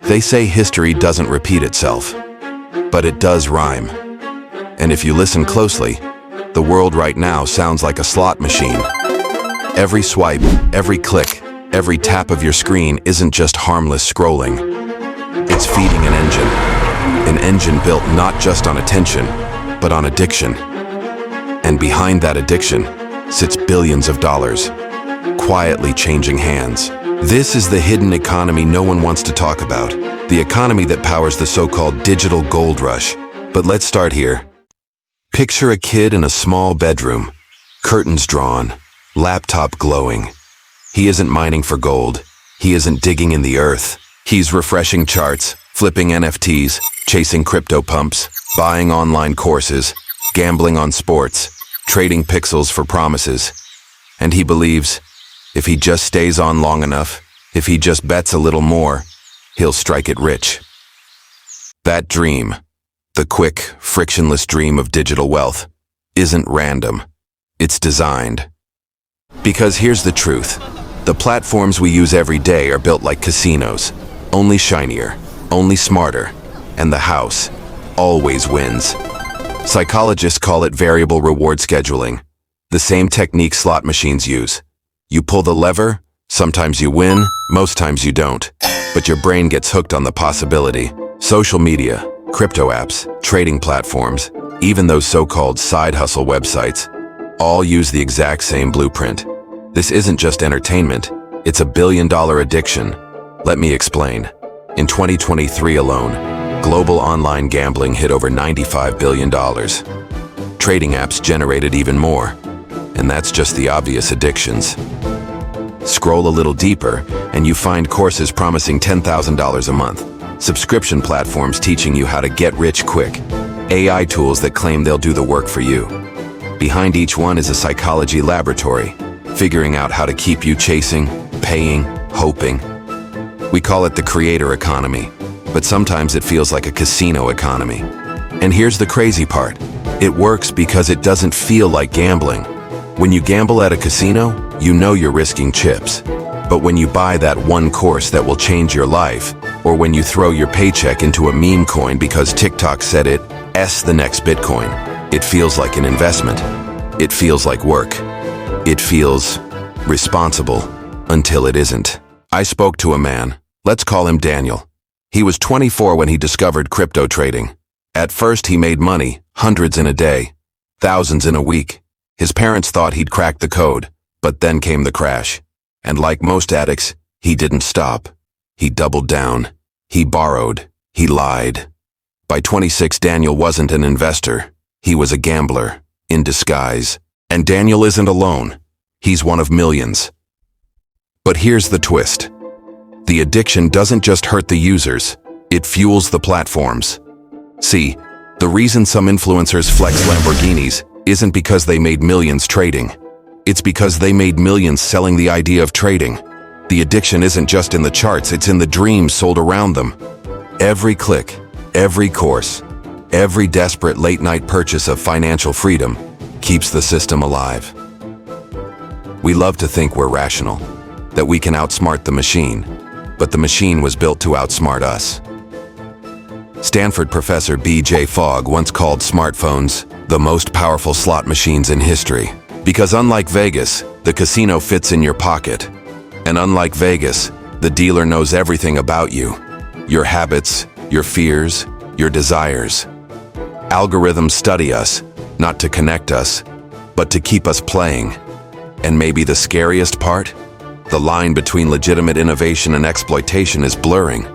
They say history doesn't repeat itself, but it does rhyme. And if you listen closely, the world right now sounds like a slot machine. Every swipe, every click, every tap of your screen isn't just harmless scrolling. It's feeding an engine built not just on attention, but on addiction. And behind that addiction sits billions of dollars, quietly changing hands. This is the hidden economy no one wants to talk about, the economy that powers the so-called digital gold rush. But let's start here. Picture a kid in a small bedroom, curtains drawn, laptop glowing. He isn't mining for gold. He isn't digging in the earth. He's refreshing charts, flipping NFTs, chasing crypto pumps, buying online courses, gambling on sports, trading pixels for promises. And he believes, if he just stays on long enough, if he just bets a little more, he'll strike it rich. That dream, the quick, frictionless dream of digital wealth, isn't random. It's designed. Because here's the truth. The platforms we use every day are built like casinos, only shinier, only smarter, and the house always wins. Psychologists call it variable reward scheduling, the same technique slot machines use. You pull the lever, sometimes you win, most times you don't, but your brain gets hooked on the possibility. Social media, crypto apps, trading platforms, even those so-called side hustle websites, all use the exact same blueprint. This isn't just entertainment, it's a billion-dollar addiction. Let me explain. In 2023 alone, global online gambling hit over $95 billion. Trading apps generated even more, and that's just the obvious addictions. Scroll a little deeper, and you find courses promising $10,000 a month, subscription platforms teaching you how to get rich quick, AI tools that claim they'll do the work for you. Behind each one is a psychology laboratory, figuring out how to keep you chasing, paying, hoping. We call it the creator economy, but sometimes it feels like a casino economy. And here's the crazy part. It works because it doesn't feel like gambling. When you gamble at a casino, you know you're risking chips. But when you buy that one course that will change your life, or when you throw your paycheck into a meme coin because TikTok said it's the next Bitcoin, it feels like an investment. It feels like work. It feels responsible until it isn't. I spoke to a man. Let's call him Daniel. He was 24 when he discovered crypto trading. At first he made money, hundreds in a day, thousands in a week. His parents thought he'd cracked the code, but then came the crash. And like most addicts, he didn't stop. He doubled down. He borrowed. He lied. By 26, Daniel wasn't an investor. He was a gambler, in disguise. And Daniel isn't alone. He's one of millions. But here's the twist. The addiction doesn't just hurt the users, it fuels the platforms. See, the reason some influencers flex Lamborghinis isn't because they made millions trading. It's because they made millions selling the idea of trading. The addiction isn't just in the charts, it's in the dreams sold around them. Every click, every course, every desperate late-night purchase of financial freedom keeps the system alive. We love to think we're rational, that we can outsmart the machine, but the machine was built to outsmart us. Stanford professor B.J. Fogg once called smartphones the most powerful slot machines in history. Because unlike Vegas, the casino fits in your pocket. And unlike Vegas, the dealer knows everything about you. Your habits, your fears, your desires. Algorithms study us, not to connect us, but to keep us playing. And maybe the scariest part? The line between legitimate innovation and exploitation is blurring.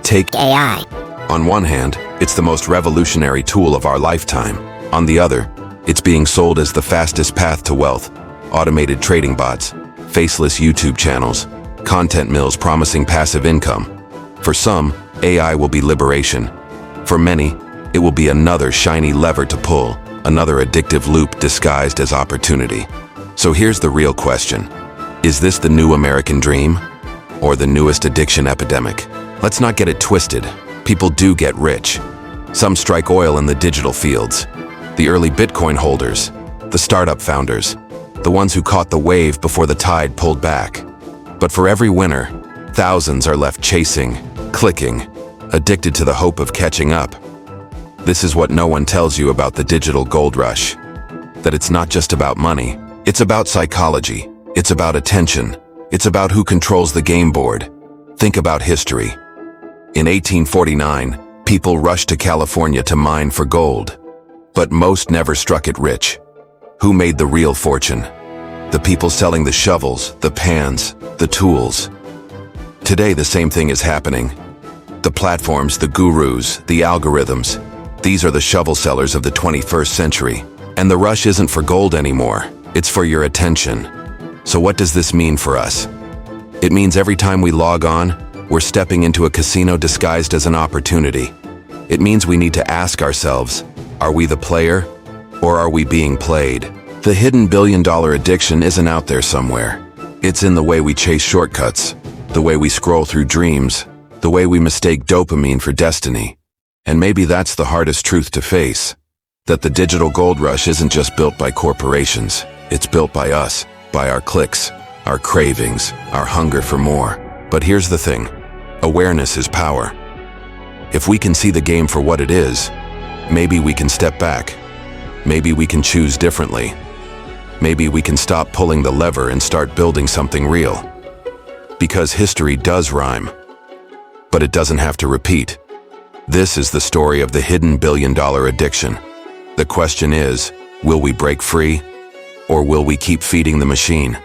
Take AI. On one hand, it's the most revolutionary tool of our lifetime. On the other, it's being sold as the fastest path to wealth. Automated trading bots, faceless YouTube channels, content mills promising passive income. For some, AI will be liberation. For many, it will be another shiny lever to pull, another addictive loop disguised as opportunity. So here's the real question. Is this the new American dream? Or the newest addiction epidemic? Let's not get it twisted. People do get rich. Some strike oil in the digital fields. The early Bitcoin holders, the startup founders, the ones who caught the wave before the tide pulled back. But for every winner, thousands are left chasing, clicking, addicted to the hope of catching up. This is what no one tells you about the digital gold rush. That it's not just about money. It's about psychology. It's about attention. It's about who controls the game board. Think about history. In 1849, people rushed to California to mine for gold. But most never struck it rich. Who made the real fortune? The people selling the shovels, the pans, the tools. Today, the same thing is happening. The platforms, the gurus, the algorithms. These are the shovel sellers of the 21st century. And the rush isn't for gold anymore. It's for your attention. So what does this mean for us? It means every time we log on, we're stepping into a casino disguised as an opportunity. It means we need to ask ourselves, are we the player, or are we being played? The hidden billion-dollar addiction isn't out there somewhere. It's in the way we chase shortcuts, the way we scroll through dreams, the way we mistake dopamine for destiny. And maybe that's the hardest truth to face, that the digital gold rush isn't just built by corporations. It's built by us, by our clicks, our cravings, our hunger for more. But here's the thing. Awareness is power. If we can see the game for what it is, maybe we can step back. Maybe we can choose differently. Maybe we can stop pulling the lever and start building something real. Because history does rhyme, but it doesn't have to repeat. This is the story of the hidden billion-dollar addiction. The question is, will we break free, or will we keep feeding the machine?